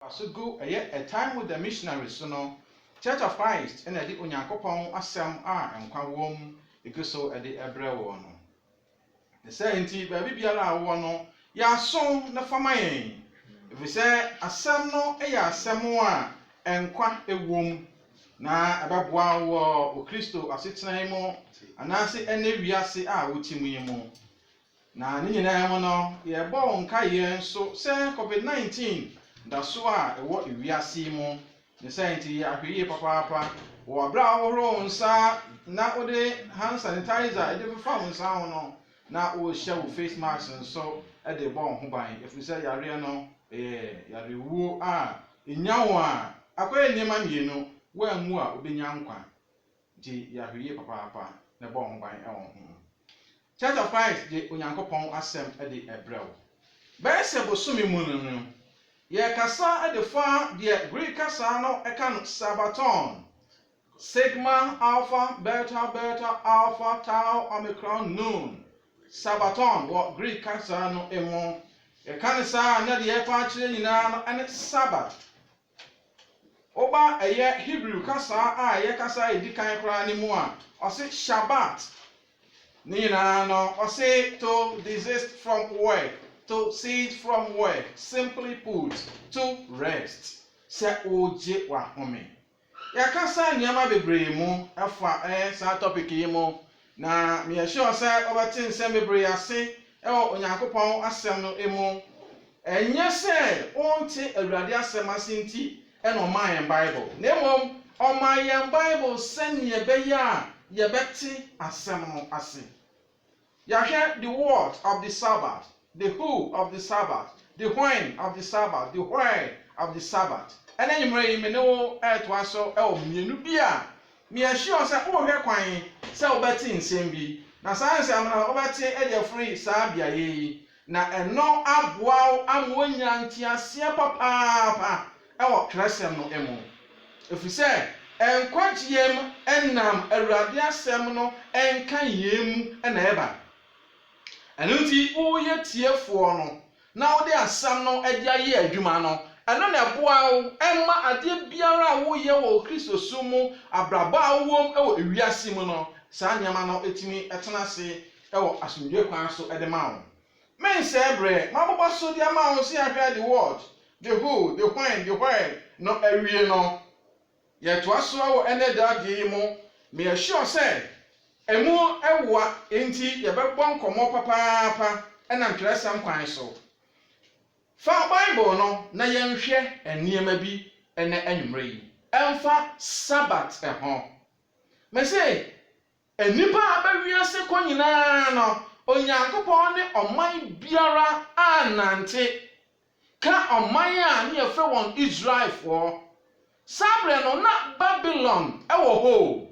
also go a time with the missionaries, so no Church of Christ, and I did Unyankopon asem and Kwawom, because so at the Ebrewono. The saying, baby, biara wono, ya song na famaye. If we say asem no, asamoa, and qua a womb, na ababwa wo Christo asitnaimo, and I say any viasi wutimo. Na nina mono, ye bon kayen so say COVID-19, that's why what viasi mo. The saying ahwiye papa wo bra woro nsa na ode hand sanitizer e dey fa nsa ho no na wo hye wo face mask nso e dey bo ho ban if we say yare no yare wuo enyawo akoye nyema mienu wo amu a obenya nkwa di yahwiye papa na bo ho ban e wo ho Church of Christ de Onyankopon asem e dey ebrew ba se bosumi mu no ye kasa edefa the Greek kasa no ekan Sabaton Sigma Alpha Beta Alpha Tau Omicron Nun Sabaton what Greek kasa no emo ekan sa na de efa kire nyina no ene Sabbath oba eye Hebrew kasa ye kasa edikan kra ni mu a ose Shabbat ni na no ose to desist from work, to cease from work, simply put, to rest. Se oje wa home. Ya kasa nyama bebre mu afa sa topic yi mu na me sure say obatin se bebre ase e Onyankopon asem no emu enye se onti awurade asem asinti e no man Bible. Na emom o man Bible sanye be ya ye beti asem no ase. Ya hear the word of the Sabbath, the who of the Sabbath, the when of the Sabbath, the where of the Sabbath. And then you may know it was so mienubia. Me assure say oh hwe kwan say obeti nsem bi. Na science am na obeti e dey free sabia yi. Na eno aboa amwonya ntiasia papa e wo kresem no emu. If we say enkwagiem enam awurade asem no enka yem na eba. Enunti uye tiefo no na wo de asam no ade aye adwuma no eno na boa wo emma ade biara wo ye wo Kristo sumu abraba wom e wo ewiase mu no saa nyama no etimi etena se e wo asomdwe kwan so ede ma wo men se bre mabobo so dia ma wo se ahwe the word the who the when the where no awie no ye to aso wo ene da gi mu me assure say emu ewa enti ye bebbo nkomo papa ena ntresam kwan so fa Bible no na yenhwe eniema bi ene anwumre yi emfa Sabbath ho me say enipa abawiase konyina no Onyankopon ne oman biara anante ka oman a ne yefe won Israel for sabre no na Babylon ewo ho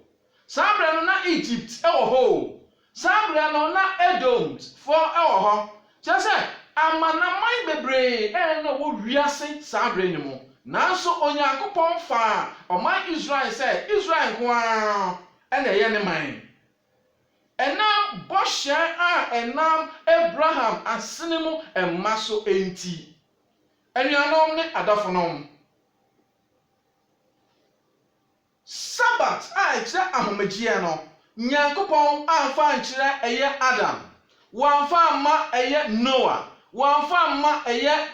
sabre no na Egypt ewo ho sabre no na Edom for ewo ho chese amanamai bebre na wo wiase sabre ni mo nanso Onyankopon fa oman Israel say Israel kwa na ye ne man enam boshe enam Abraham asenemu emmaso enti enuanom ne adafonom Sabbath ekire ahomagie no Nyankopon amfa nkire eye Adam wanfa ma eye Noah wanfa ma eye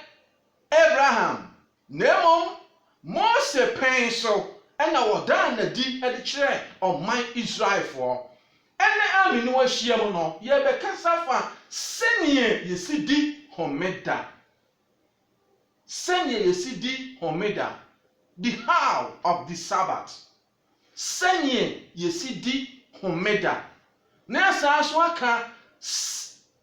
Abraham nemom Mose penso ena wodan na di ede kire oman Israel for ene ami no ahia mu no ye be kasafa senie yesidi homeda senie yesidi homeda the how of the Sabbath senie yesidi homeda na saso aka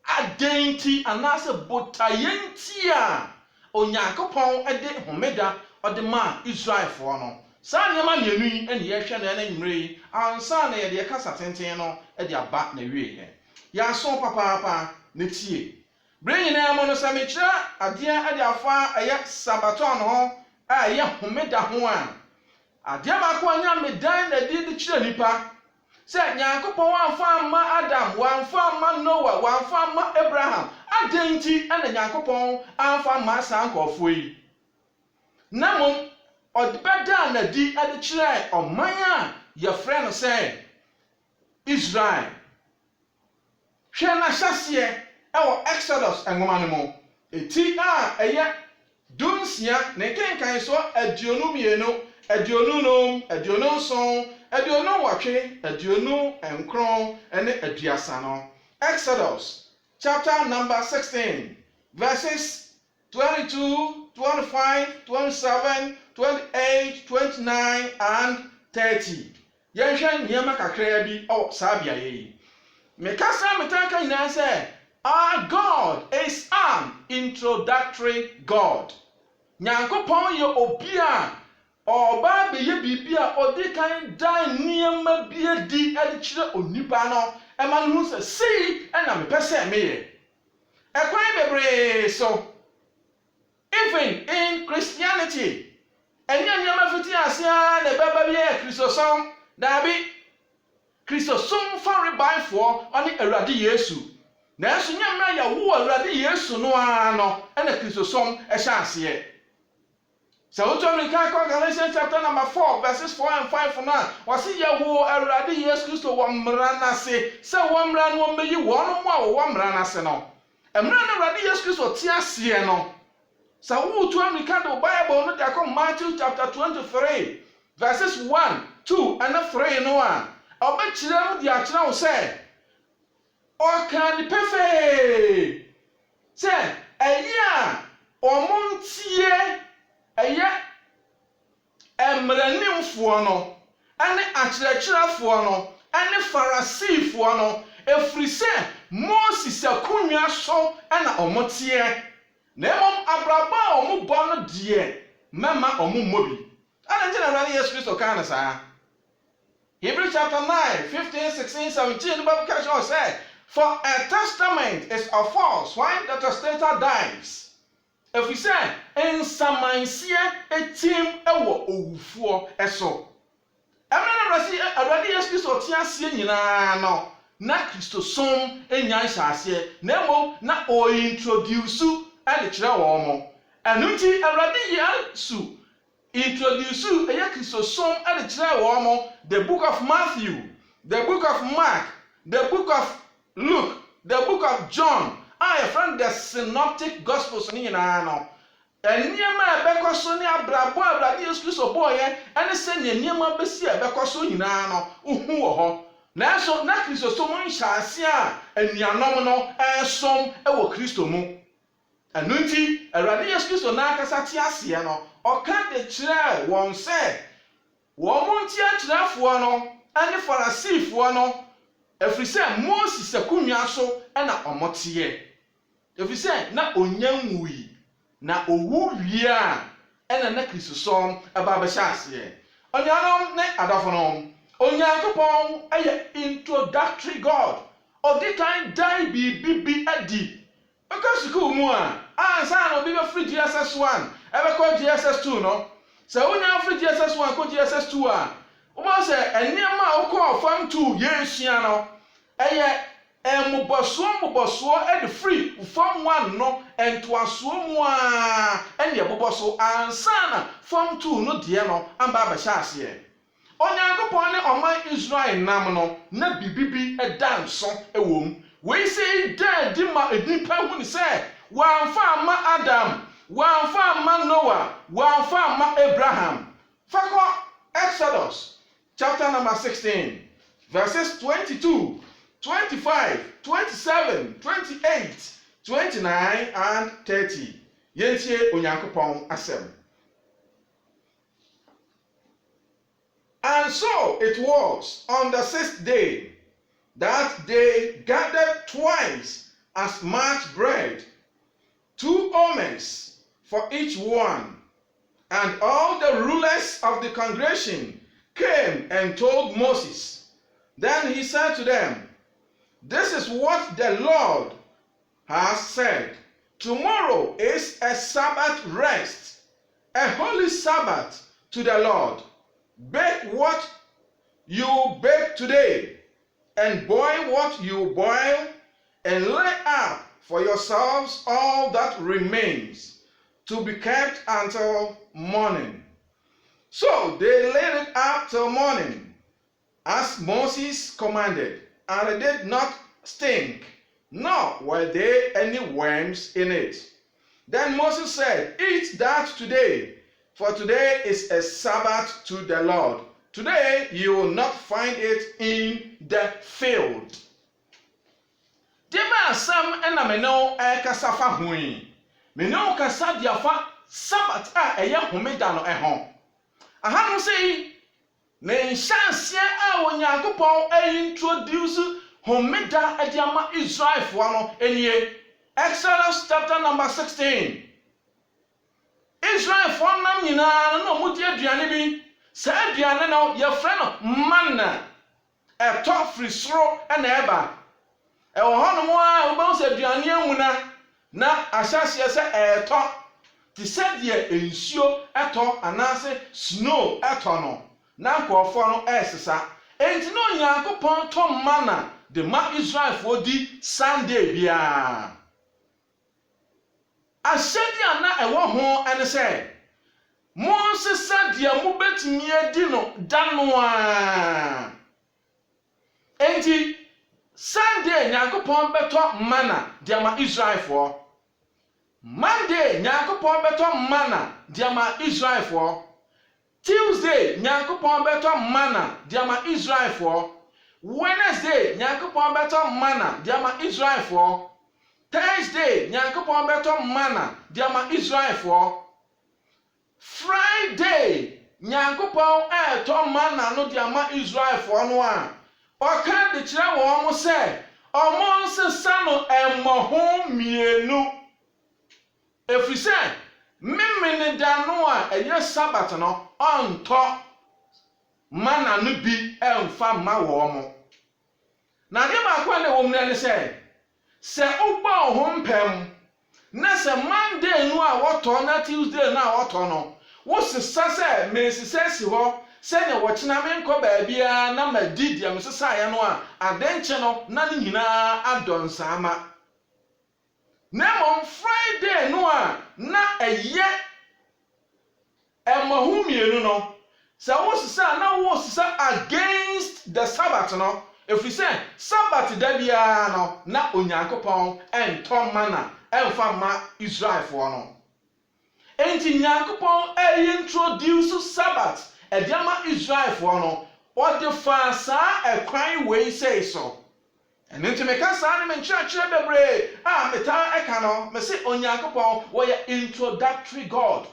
adenti anase botayenti a Onyankopon ede homeda ode ma Israel for no sa nyama mienu ene ye hwe na nwumre ansa na ye de kasa tenten no ede aba na wie he ya so papa na tie brenyi na mo no sa me kira ade ade afa eye Sabaton ho eye homeda ho a ade ba ko anya medan na di kira nipa se Nyankopon wanfa ma Adam wanfa ma Noah wanfa ma Abraham adenti ene Nyankopon anfa ma sa nkofo yi Namom odbeda na di ade kire oman a ye frɛ no sɛ Israel. Hwɛ na hyɛseɛ ɛwɔ Exodus nwoma no mu. Eti a ɛyɛ dunsia ne kenkan so aduonu mienu, aduonu num, aduonu nson, aduonu nwɔtwe, aduonu nkron ɛne aduasa no. Exodus chapter number 16 verses 22, 25, 27, 28, 29 and 30. Yɛhwɛ nneɛma kakra bi ɛwɔ saa beaeɛ yi. Mekasa metaka nyinaa sɛ our God is an introductory God. Nyankopɔn yɛ obi a ɔba bɛyɛ biribi a ɔde kan dan nneɛma bi adi ɛde kyerɛ onipa no ɛma no hu sɛ sei ɛna mepɛ sɛ meyɛ. Ɛkwan bebree so, even in Christianity, ɛnyɛ nneɛma fiti ase a na ɛbɛba bi yɛ Kristosom daabi. Kristosom faribanfoɔ ɔne Awurade Yesu. Nanso nyamra yɛwo Awurade Yesu no ara no ɛna Kristosom ɛhyɛ aseɛ. Sɛ wotɔ America kɔ Galatians chapter number 4 verses 4 and 5 no a wɔse yɛwo Awurade Yesu Kristo wɔ mmara n'ase sɛ wɔn mmara no wɔmmɛyi wɔn mo a wɔwɔ mmara n'ase no. Mmara no Awurade Yesu Kristo te aseɛ no. Sɛ wotɔ America the Bible no de akɔ Matthew chapter 23 verses 1, 2 and 3 no a ɔbɛkyerɛ mu de akyerɛ wo sɛ ɔka ne pɛfɛɛ sɛ ɛyɛ a ɔmo ntie ɛyɛ mmeranimfoɔ no ɛne akyerɛkyerɛfoɔ no ɛne farisifoɔ no ɛfiri sɛ Moses akonnwa so ɛna ɔmo teɛ na mmom abrabɔ a ɔmo bɔ no deɛ mɛma ɔmo mmɔ bi. Ɛna nkyɛn na Awurade Yesu Kristo kaa no saa. Hebrews chapter 9, 15, 16, 17, the Bible says, for a testament is of force when the testator dies. If we say, in samansia etim ewo owufuo eso. Awurade Yesu Kristo te aseɛ nyinaa no, na Kristosom enya nhyɛaseɛ, na mmom na o introduce ɛde kyerɛ wɔn mo. Ɛno nti Awurade Yesu introduce ɛyɛ Kristosom ɛde kyerɛ wɔn mo. The book of Matthew, the book of Mark, the book of Luke, the book of John, I friend the synoptic gospels ni nyinaa no. Nneɛma a ɛbɛkɔ so ne abrabɔ Awurade Yesu Kristo bɔɔyɛ ɛne sɛ nneɛma bɛsi a ɛbɛkɔ so nyinaa no uhu wɔ hɔ. Nanso na Kristosom nhyɛase a anuanom no ɛsom ɛwɔ Kristo mu. Ɛno nti Awurade Yesu Kristo n'akasa te aseɛ no ɔka de kyerɛ wɔn sɛ wɔn ntiakyerɛfoɔ no ɛne farisifoɔ no ɛfiri sɛ Moses akonnwa so ɛna ɔmo teɛ. Ɛfiri sɛ na onya nwui na owu wie a ɛna na Kristosom ɛba bɛhyɛ aseɛ. Ɔnuanom ne adafo no, Onyankopɔn ɛyɛ introductory God. Ɔde kan dan biribi adi. Ɔka sukuu mu a ansa na obi bɛfiri GSS 1 ɛbɛkɔ GSS 2 no. Sɛ wonya firi GSS 1 kɔ GSS 2 a woma sɛ nneɛma a wokɔ fam 2 yɛnsua no ɛyɛ mmobɔsoɔ ɛde firi fam 1 no ntoasoɔ mu a ɛne ɛbobɔ so ansa na fam 2 no deɛ no amba abɛhyɛ aseɛ. Onyankopɔn ne ɔman Israel nam no na bibibi ɛda nso ɛwɔ mu. Wei sɛ da di ma nipa hu ne sɛ wɔamfa ama Adam, wɔamfa ama Noah, wɔamfa ama Abraham. Fakɔ Exodus chapter number 16 verses 22, 25, 27, 28, 29 and 30. Yɛntie Onyankopɔn asɛm. And so it was on the 6th day that they gathered twice as much bread, 2 omers for each one. And all the rulers of the congregation came and told Moses. Then he said to them, this is what the Lord has said. Tomorrow is a Sabbath rest, a holy Sabbath to the Lord. Bake what you bake today, and boil what you boil, and lay up for yourselves all that remains. to be kept until morning. So they laid it up till morning, as Moses commanded, and it did not stink, nor were there any worms in it. Then Moses said, eat that today, for today is a Sabbath to the Lord. Today you will not find it in the field. Dema asam ena meno kasa fa hui. Meno kasa diafa Sabbath a eye homeda no ehon. Aha no sei na nhyanse a Onyankopɔn introduce homeda adiama Israelfo no enie. Exodus chapter number 16. Israelfo nam nyina no mudi aduane bi. Sa aduane no yefrɛ no manna. Ɛtɔ firi soro na ɛba. Ɛwɔ hɔ no mo a wobɛhu sɛ aduane amuna na ahyɛseɛ sɛ ɛtɔ. Ti sɛ deɛ nsuo ɛtɔ anaasɛ snow ɛtɔ no. Na nkɔɔfo no ɛsesa. Enti no Onyankopɔn tɔ manna de ma Israelfo di Sunday bia. Ahyɛde a na ɛwɔ ho ɛne sɛ Monsesa deɛ mobɛtumi adi no da no a. Enti Sunday Nyankopɔn bɛtɔ manna de ma Israelfo. Monday Nyankopɔn bɛtɔ manna de ma Israelfo. Tuesday Nyankopɔn bɛtɔ manna de ma Israelfo. Wednesday Nyankopɔn bɛtɔ manna de ma Israelfo. Thursday Nyankopɔn bɛtɔ manna de ma Israelfo. Friday Nyankopɔn ɛtɔ manna no de ma Israelfo no a ɔka de kyerɛ wɔn mo sɛ ɔmo nsesa no ɛmmɔho mienu. Ɛfiri sɛ memene da no a ɛyɛ Sabbath no ɔntɔ manna no bi ɛmfa ma wɔn mo. Na deɛ baako a ne wɔm ne sɛ sɛ wobɔ ho mpɛm na sɛ Monday no a wɔtɔ na Tuesday no a wɔtɔ no wosesa sɛ mesesa si hɔ sɛnea wɔkyena menkɔ baabia na madi deɛ mesesaeɛ no a adenkye no na ne nyinaa adɔ nsaama. Na mmom Friday no a na ɛyɛ ɛmmɔho mmienu no sɛ wosesa na wosesa against the Sabbath no. Ɛfiri sɛ Sabbath da biara no na Onyankopɔn ɛntɔ manna ɛmfa ma Israelfoɔ no. Enti Nyankopɔn introduce Sabbath ɛde ama Israelfoɔ no ɔde fa saa ɛkwan wei sei so. Ɛno nti meka saa ne menkyerɛkyerɛ bebree a metaa ɛka no me se Onyankopɔn wɔyɛ introductory God.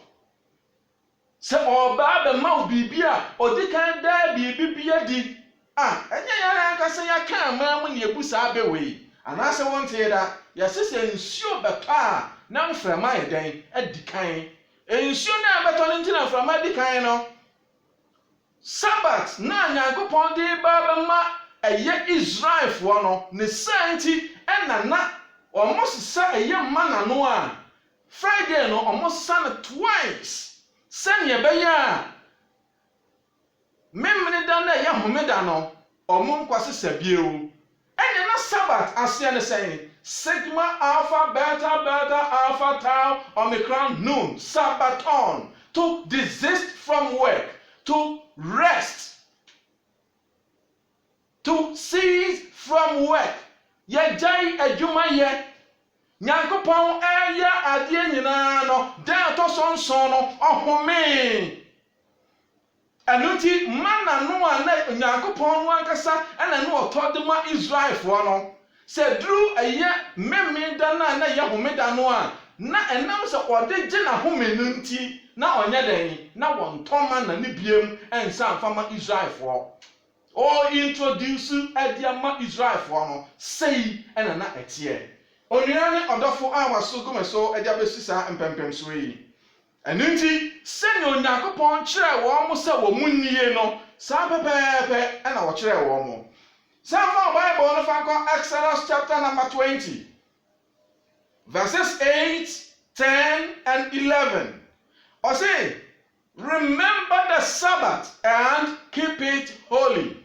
Sɛ ɔbaa bɛma wo biribi a ɔdi kan daa biribi bi adi. Ɛnyɛ yɛn ankasa yɛka ama mu ne ebu saa bɛwei. Anaasɛ wɔnte da yɛse sɛ nsuo bɛtɔ a na mframa yɛ dɛn adi kan. Nsuo na bɛtɔ no nti na mframa adi kan no. Sabbath na Nyankopɔn de ba bɛma ɛyɛ Israelfoɔ no ne saa nti ɛna na ɔmo sesa ɛyɛ manna no a Friday no ɔmo sesa no twice. Sɛnea ɛbɛyɛ a memene da na ɛyɛ homeda no ɔmo nkwasesa bio. Ɛnyɛ na Sabbath aseɛ ne sɛn Sigma Alpha Beta Beta Alpha Tau Omicron Nun Sabbaton, to desist from work, to rest, to cease from work. Yɛgyae adwuma yɛ. Nyankopɔn ɛyɛ adeɛ nyinaa no da ɛtɔ so nson no ɔhome. Ɛno nti manna no a na Nyankopɔn no ankasa ɛna no ɔtɔ de ma Israelfoɔ no sɛ duru ɛyɛ memeda na ɛyɛ homeda no a na ɛnam sɛ ɔde gye na home no nti na ɔnyɛ dɛn na wɔntɔ manna ne biem ɛnsa mfa ma Israelfoɔ. O introduce ɛde ama Israelfoɔ no sei ɛna na ɛteɛ. Onua ne ɔdɔfo a waso gome so ɛde abɛsi saa mpɛmpɛm so yi. Ɛno nti sɛnea Onyankopɔn kyerɛ wɔn mo sɛ wɔn mu nie no saa pɛpɛɛpɛ ɛna wɔkyerɛ wɔn mo. Saa Bible no fa nkɔ Exodus chapter number 20 verses 8, 10 and 11. Ɔse, remember the Sabbath and keep it holy.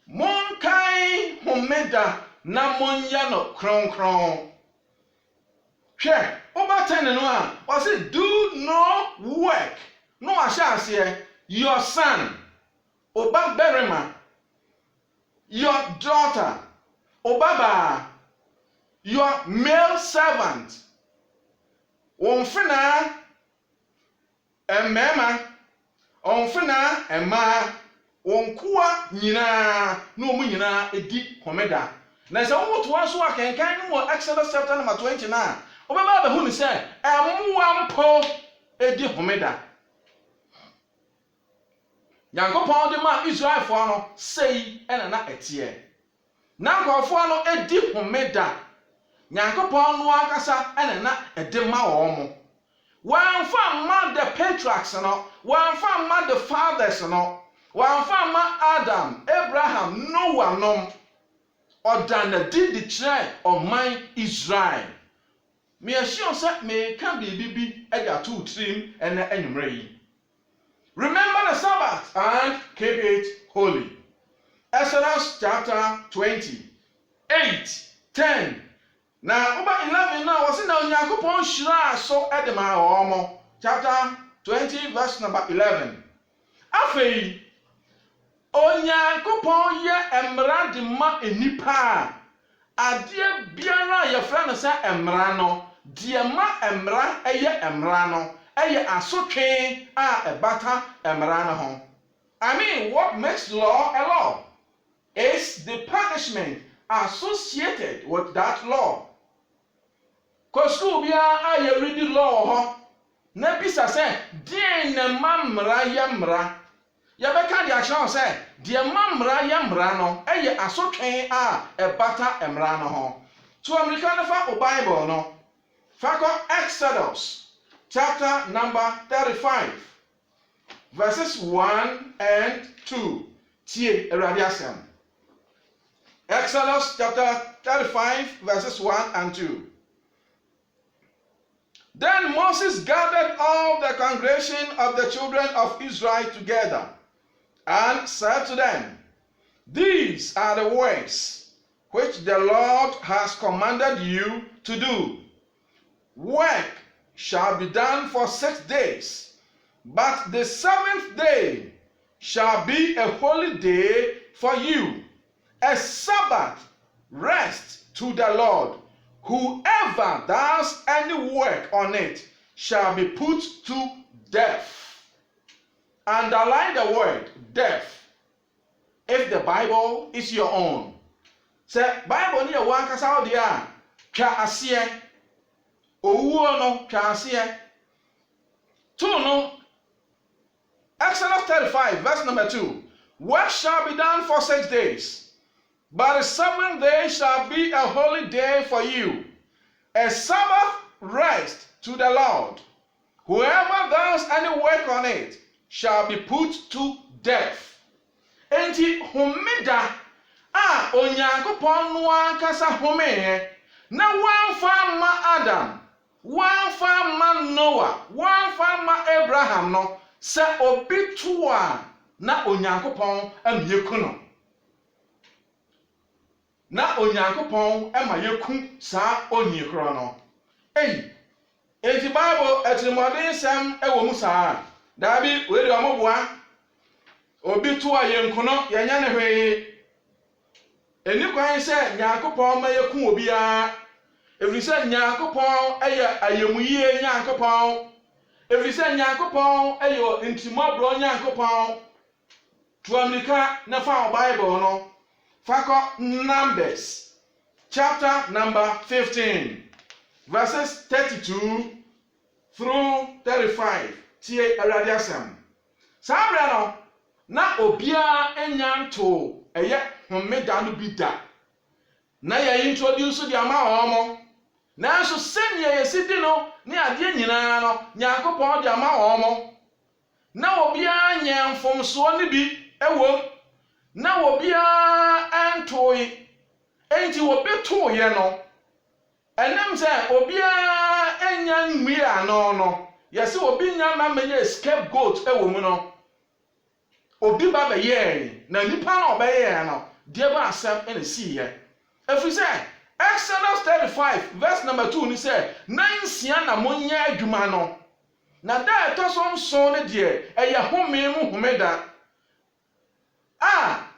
Monkae homeda na monyɛ no kronkron. hwɛ oba 10 no a ɔse do no work no ahyɛ aseɛ your son oba berima your daughter obaba your male servant wonfena emmema onfena emma wonkoa nyina no mu nyina edi homeda na sɛ womoto aso akenkan no wɔ Exodus chapter number 20 na obaba ba hu ni sɛ emmoa mpo edi homeda Nyankopɔn de ma Israelfoɔ no sei ɛna na ɛteɛ na nkɔfoɔ no edi homeda Nyankopɔn no akasa ɛna na ɛde ma wɔn mo wɔamfa ma the patriarchs no wɔamfa ma the fathers no wɔamfa ma Adam Abraham Noah nom ɔda na di de kyerɛ ɔman Israel me ahyia sɛ me ka biribi bi ɛde ato tirim ɛna anwummerɛ yi remember the Sabbath and keep it holy. Exodus chapter 20, 8, 10. Now, over 11 now, was in the Onyankopon Shira so edema omo. Chapter 20, verse number 11. Afei, Onyankopon ye emra de ma enipa. Adie biara ye fra no se emra no, de ma emra eye emra no. Eye asotwe a ebata emra no ho. I mean, what makes law a law is the punishment associated with that law. Kostu bia aye read the law ho. Na bisa se, die na mamra ye mra. Ya beka dia chon se, die mamra ye mra no, eye asotwe a ebata emra no ho. So America no fa o Bible no. Fa ko Exodus chapter number 35, verses 1 and 2. Tie Awurade asem. Exodus chapter 35, verses 1 and 2. Then Moses gathered all the congregation of the children of Israel together and said to them, these are the words which the Lord has commanded you to do. Work shall be done for 6 days, but the 7th day shall be a holy day for you, a Sabbath rest to the Lord. Whoever does any work on it shall be put to death. Underline the word death if the Bible is your own. Say Bible ni one kasa dia twa asie owuo no twa asie to no. Exodus 35 verse number 2. Work shall be done for 6 days, but the 7th day shall be a holy day for you, a Sabbath rest to the Lord. Whoever does any work on it shall be put to death. Enti homeda a Onyankopɔn no ankasa homee na wanfa ma Adam, wanfa ma Noah, wanfa ma Abraham no se obi to a na Onyankopɔn amyeku no. Na Onyankopɔn ema yeku saa onyekro no. Enti Bible etimodin sem ewo mu saa. Dabi we de omoboa. Obi to a yenkono yenya ne hwee. Eni kwan se Nyankopɔn ma yeku obi a. Efiri se Nyankopɔn eye ayemuye Nyankopɔn. Efiri se Nyankopɔn eye ntimabro Nyankopɔn. To America na fa Bible no. Fako Numbers chapter number 15 verses 32 through 35. Tie Awurade asem. Sabra no na obia enyanto eye homeda no bi da. Na ye introduce di ama omo. Na so senya ye sidi no ne ade nyina no Nyankopɔn di ama omo. Na obia nyamfomso ne bi ewom. Na obia antoi enti obeto ye no enem se obia enya nwia no yesi obi nya na menye scapegoat ewo mu no obi ba be ye na nipa na obeye no de ba asem ene si ye efiri se Exodus 35 verse number 2 ni say nansia na monya adwuma no na da etosom so ne de eye home mu homeda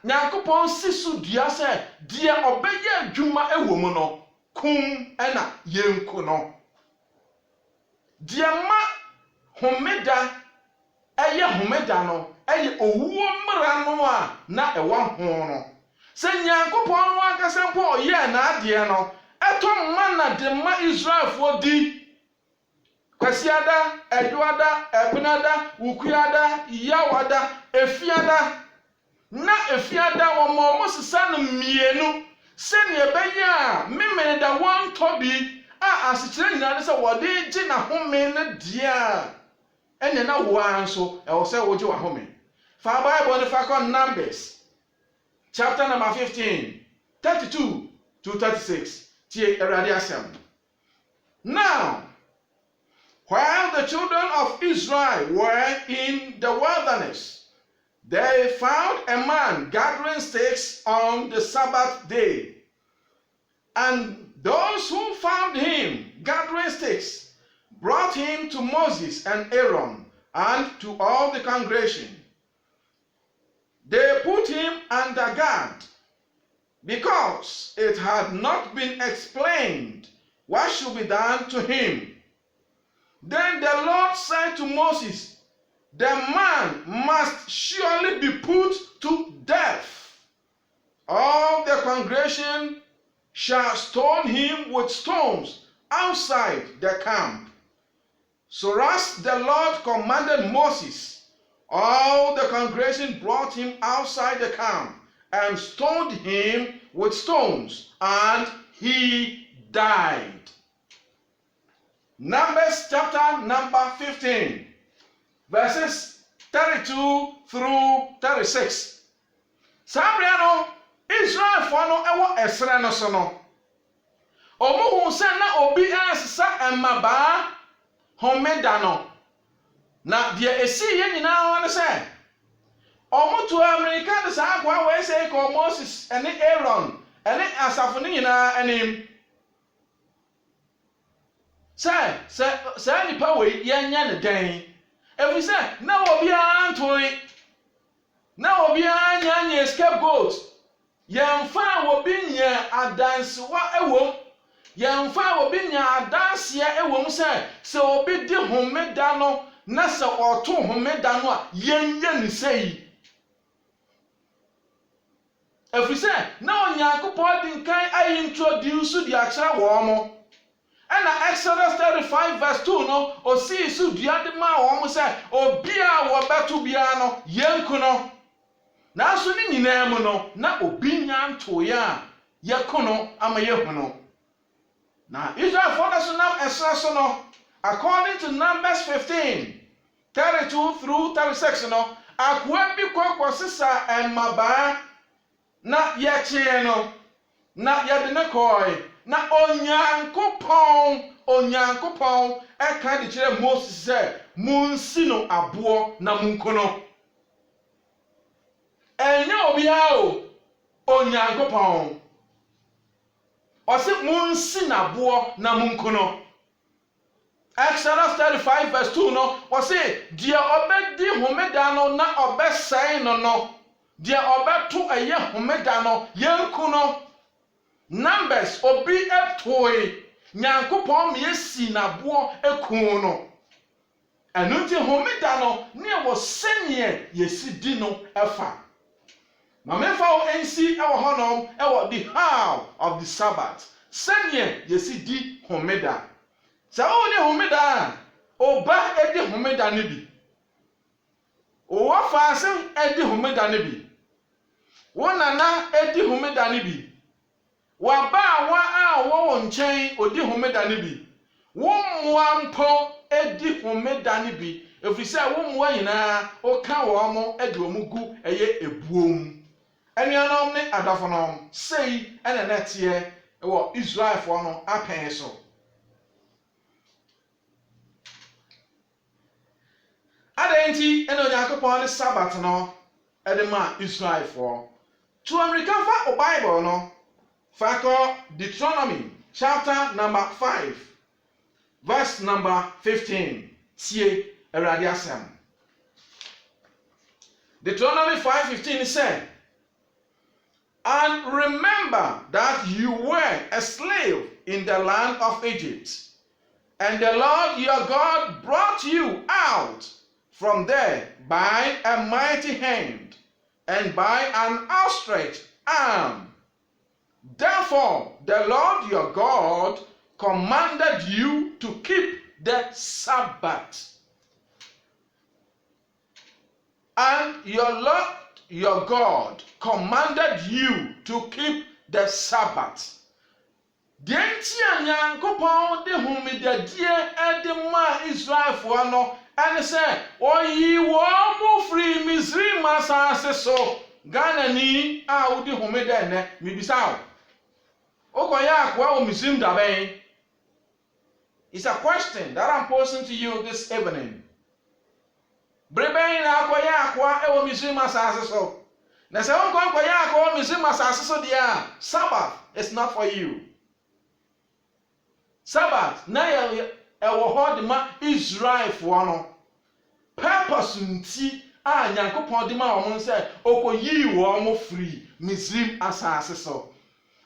Nyankopɔn sisu dua sɛ die ɔbɛyɛ adwuma ɛwɔ mu no kum ɛna yenku no die ma homeda ɛyɛ homeda no ɛyɛ owuo mmara no a na ɛwɔ ho no sɛ Nyankopɔn no akasa mpo ɔyɛ na adeɛ no ɛtɔ mana de ma Israelfoɔ di kwasiada ɛdoada ɛbenada wukuada yawada efiada na efiada wɔn sisa no mmienu sɛnea ɛbɛyɛ a memene da wɔn tɔ bi a asekyerɛ nyinaa sɛ wɔde gye na home no deɛ ɛne na wɔn nso ɛwɔ sɛ wɔgye wɔn home fa Bible no fa kɔ Numbers chapter number 15 32 to 36 tie Awurade asɛm. Now while the children of Israel were in the wilderness, they found a man gathering sticks on the Sabbath day. And those who found him gathering sticks brought him to Moses and Aaron and to all the congregation. They put him under guard because it had not been explained what should be done to him. Then the Lord said to Moses, the man must surely be put to death. All the congregation shall stone him with stones outside the camp. So as the Lord commanded Moses, all the congregation brought him outside the camp and stoned him with stones, and he died. Numbers chapter number 15. Verses 32 through 36. Sabriano Israel for no ewo esre no so no. Omo hu se na obi asesa emaba homeda no. Na de esi ye nyina ho ne se. Omo to America de sa agwa we se ko Moses ene Aaron ene asafo ne nyina enim. Se nipa we ye nya ne den. Every say, now obi antoi, now obi anya scapegoat. Yemfa obi nya adansewa ewo. Yemfa obi nya adansia ewo say, so obi di homeda no, na se oto homeda no a yenye ni sei. Every say, now Nyankopɔn di nkan ayi introduce di akira wo mo. And Exodus 35 verse 2 no osi su dua de ma wo say obia wo beto bia no yenku no na so ni nyina mu no na obi nya ntoya yekono ama yehu no na Israel for the so now esra so no according to Numbers 15 32 through 36 no akwa bi kwakosisa emaba na yeche no na yede ne koi na onyankopɔn eka de kire Moses sɛ munsi no abo na munkono enye obi ha o onyankopɔn ɔse munsi na abo na munkono. Exodus 35 verse 2 no ɔse die obedi homeda no na obesɛn no die obeto eye homeda no yenkuno. Numbers obi etoy Nyankopɔn me yesi na bo ekun no enu ti homeda no ne wo senye yesi di no efa na me fa o ensi ewo honom ewo the how of the Sabbath senye yesi di homeda sa o ne homeda oba edi homeda ne bi o wa fa se edi homeda ne bi wonana edi homeda ne bi waba wa a wo nchen odi homeda ne bi wo mmoa mpo edi homeda ne bi efisɛ wo mmoa nyinaa o ka wo mo edi wo gu eye ebuom anuanom ne adafonom sei ene netie wo Israelfo no apɛn so adenti ene Onyankopɔn ne Sabbath no ede ma Israelfo to American fa o Bible no Factor Deuteronomy chapter number 5 verse number 15. Tie Awurade asɛm. Deuteronomy 5:15 said, "And remember that you were a slave in the land of Egypt, and the Lord your God brought you out from there by a mighty hand and by an outstretched arm. Therefore, the Lord your God commanded you to keep the Sabbath. And your Lord your God commanded you to keep the Sabbath." Deɛ nti a Nyankopɔn de homidadie de ma Israelfoɔ no ɛne sɛ ɔyi wɔn mo firi Misraim asase so. Ghana ni a wodi homida nnɛ mibisa wo. Wokɔyɛ akoa wɔ Misraim da bɛn? It's a question that I'm posing to you this evening. Breben na akoya akoa ewo Misraim asase so. Na se won kon koya akoa Misraim asase so dia, Sabbath is not for you. Sabbath na ewo ho de ma Israel fo no. Purpose nti a Nyankopɔn de ma wo se okoyi wo mo free Misraim asase so.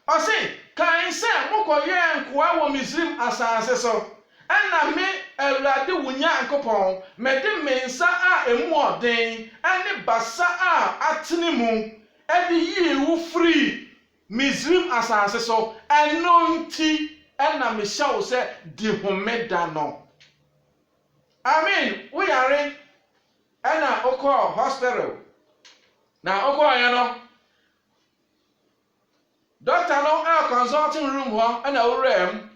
O se kan se mokoye nkoa wo Misraim asase so. Ana me Awurade wo Nyankopɔn mede me nsa a emu ɔden ane basa a atene mu ede yi wo free Misraim asase so ɛno nti ɛna me hyɛ wo sɛ di homeda no. Amen. We are ɛna okɔ hospital na okɔ ya no doctor no a consulting room hɔ ɛna owuram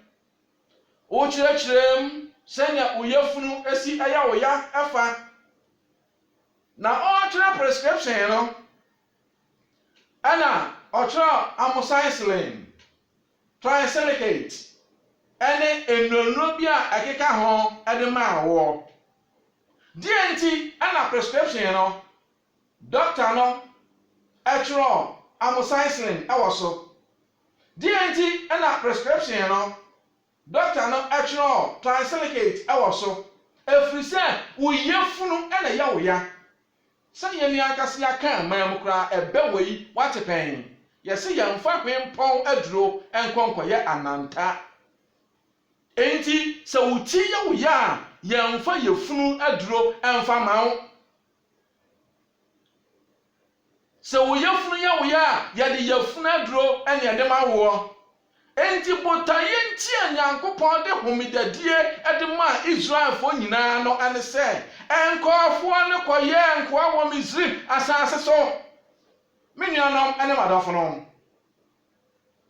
o kyerɛkyerɛm sɛnea uyafunu esi aya oya afa na o kyerɛ prescription no ana o kyerɛ amoxicillin tricyclicate ɛne enonro bi a akeka ho ɛde ma wo DNT ana prescription no doctor no ɛkyerɛ amoxicillin ɛwɔ so DNT ana prescription no doctor no ɛkyerɛ tricyclicate ɛwɔ so efiri sɛ uyafunu ɛna ya woya sɛ yɛni akase aka man mu kra ɛbɛ wei wate pɛn yɛse yɛmfa hwempɔn aduro ɛnkɔnkɔyɛ ananta enti sɛ wuti ya woya yɛmfa yɛfunu aduro ɛmfa ma wo sɛ uyafunu ya woya yɛde yɛfunu aduro ɛne yɛde ma wo enti botaye nti a Nyankopɔn de homidadie ɛde ma Israelfo nyinaa no ane sɛ ɛnkɔfoɔ ne kɔyɛ nkoa wɔ Misraim asase so. Me nuanom ɛne madɔfo no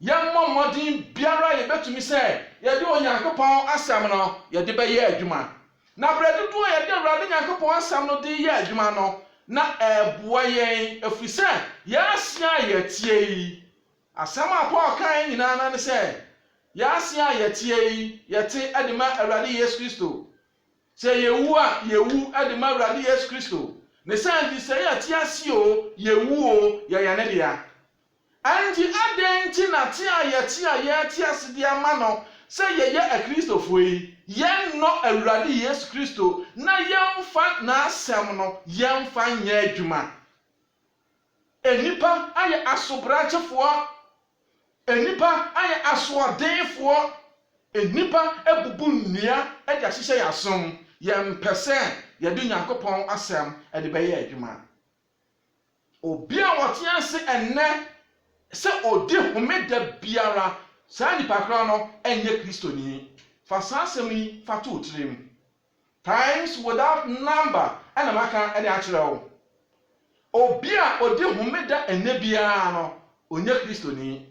yɛmmɔ mmɔden biara yɛbɛtumi sɛ yɛde Onyankopɔn asɛm no yɛde bɛyɛ adwuma na brɛdodo a yɛde Awurade Nyankopɔn asɛm no de yɛ adwuma no na ɛboa yɛn efiri sɛ yɛasia yɛtie yi asɛm a Paul kan nyinaa na ne sɛ yɛasia yɛtie yi yɛte ɛde ma Awurade Yesu Kristo sɛ yɛwu a yɛwu ɛde ma Awurade Yesu Kristo ne sɛ nti sɛ yɛte ase o yɛwu o yɛyɛ ne dea anti adan nti na te a yɛte a yɛte ase de ama no sɛ yɛyɛ akristofo yi yɛnnɔ Awurade Yesu Kristo na yɛmfa n'asɛm no yɛmfa nyɛ adwuma enipa ayɛ asobrakyefoɔ enipa ayɛ asoɔdenfoɔ enipa ebubu nnua ɛde ahyehyɛ yasom yɛmpɛsɛ yɛde Nyankopɔn asɛm ɛde bɛyɛ adwuma obi a wɔte ase ɛnnɛ sɛ odi homeda biara saa nipa kra no ɛnyɛ kristoni fa saa asɛm yi fa to tirim times without number ɛna maka ɛde akyerɛ wo obi a odi homeda ɛnnɛ biara no onye kristoni.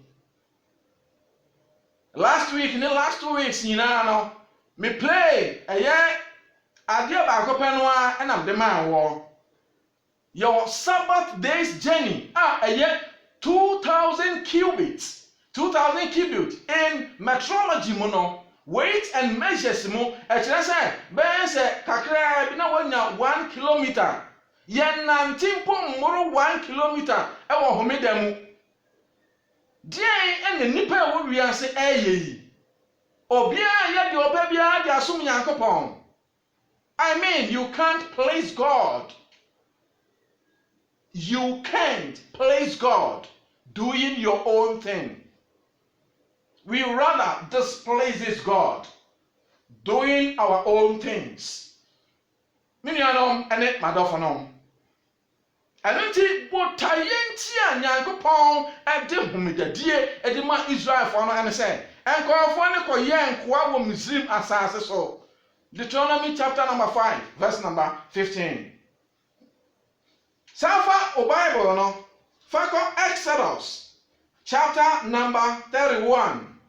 Last week, last 2 weeks, no, me play a year, idea back pɛ no a ɛnam de man wɔ. Your Sabbath day's journey, a year 2,000 cubits, 2,000 cubits in metrology mono, weight and measures mo, ɛkyerɛ sɛ bɛyɛ sɛ kakra bi na wɔnya 1 kilometer. Yɛn nanti mpo mmoro 1 kilometer ɛwɔ homeda mu. deɛ ɛne nipa a wo wiase ɛyɛ yi obia yɛ de oba bia de asom Nyankopɔn. I mean, you can't please God. You can't please God doing your own thing. We rather displeases God doing our own things. Minianom ene madofonom. Anunti botayenti a Nyankopɔn ede homidadie ede ma Israelfo no ene sɛ enkorofo ne koyɛ nkoa wɔ Misrim asase so. Deuteronomy chapter number 5 verse number 15. Safa o Bible no fako Exodus chapter number 31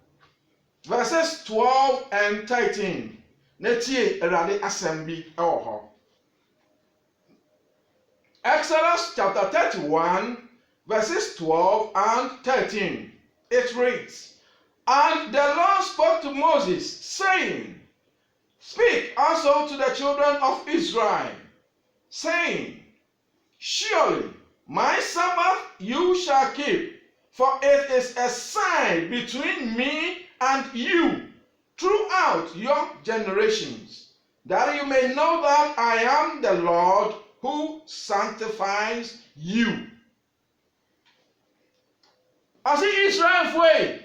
verses 12 and 13. Netie Erade asɛm bi ɛwɔ hɔ. Exodus chapter 31 verses 12 and 13. It reads, "And the Lord spoke to Moses, saying, Speak also to the children of Israel, saying, Surely my Sabbath you shall keep, for it is a sign between me and you throughout your generations, that you may know that I am the Lord who sanctifies you." As Israel foi,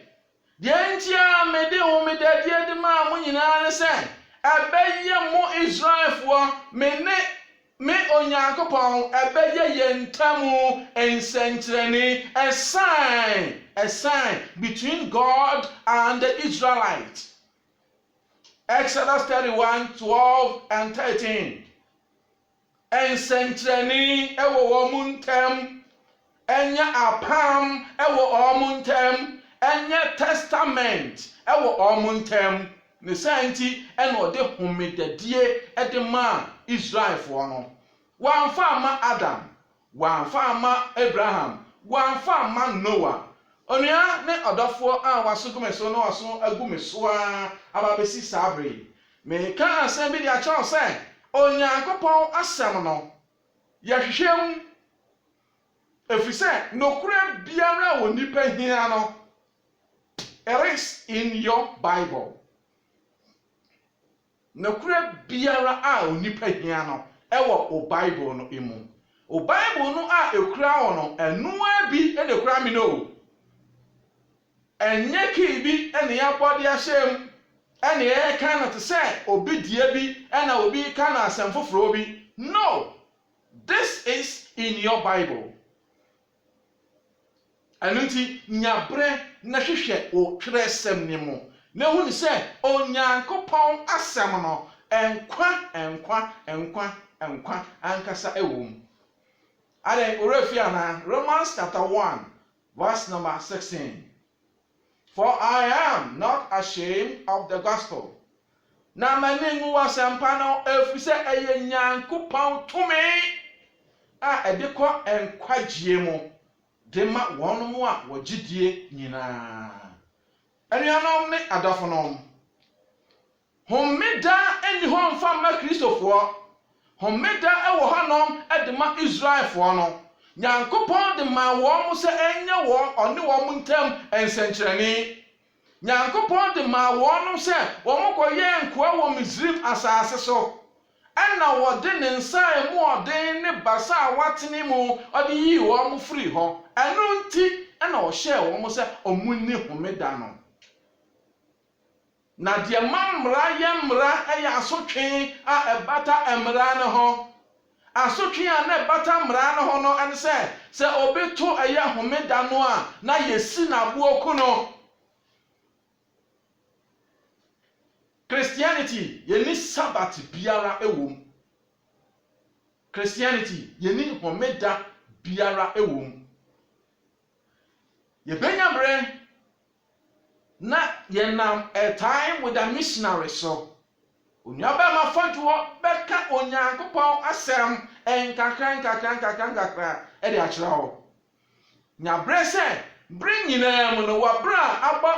the entia mede o mede de ma mo nyina ne se ebeye mo Israel fo me Onyankopɔn ebeye yentamu ensentreni a sign between God and the Israelites. Exodus 31 12 and 13. Ensentreni ewo omuntem enya apam ewo omuntem enya testament ewo omuntem. Ne santi ena ode homedadie ede ma Israelfo no. Wanfa ma Adam, wanfa ma Abraham, wanfa ma Noah. Onua ne odofo a wasogumeso no waso agumeso a ababesi sabre. Me ka asem bi de a chaw say Onyankopɔn asɛm no yɛhwehwem efisɛ nokura biara wɔ nipa hia no. It is in your Bible. Nokura biara a onipa hia no ɛwɔ o Bible no emu. O Bible no a ekura wo no ɛnoa bi ene kura mi no. Enye ki bi ene yabɔde ahyem ene yɛ kan na te sɛ obi die bi ena obi kan na asɛm foforo bi. No. This is in your Bible. Anunti nyabre na hwehwɛ o twerɛsɛm ne mu. Na hu ni sɛ Onyankopɔn asɛm no enkwa ankasa ewom. Ale orefia na Romans chapter 1 verse number 16. For I am not ashamed of the gospel. Na mani ngu asɛmpa no efisɛ eye Nyankopɔn tumi a ede kɔ enkwagye mu de ma wɔn mu a wɔgyidie nyinaa. Anuanom ne adafonom. Homeda eni ho mfa ma Kristofoɔ. Homeda ɛwɔ hanom ede ma Israelfoɔ no. Nyankopɔn de ma wɔn mo sɛ enye wɔn ɔne wɔn ntam ensenkyerɛni. Nyankopɔn de ma wɔn no sɛ wɔn kɔyɛ nkoa wɔ Misrim asase so. Ɛna wɔde ne nsa emu ɔden ne basa a watene mu ɔde yi wɔn mo firi hɔ. Ɛno nti ɛna ɔhyɛ wɔn mo sɛ ɔmo ni homeda no. Na de mamra yɛ mra ɛyɛ asotwe a ɛbata emra ne ho. Asotwe a na ɛbata mra ne ho no ɛne sɛ obeto ɛyɛ homeda no a na yesi na buoku no. Christianity yeni Sabbath biara ewom. Christianity yeni homeda biara ewom. Yebenya mre na yenam a time with a missionary so. Unyaba mafantuo beka Onyankopɔn asɛm enkakra ede akyerɛ ho. Nyabre sɛ bring nyinaa mu no wabra aba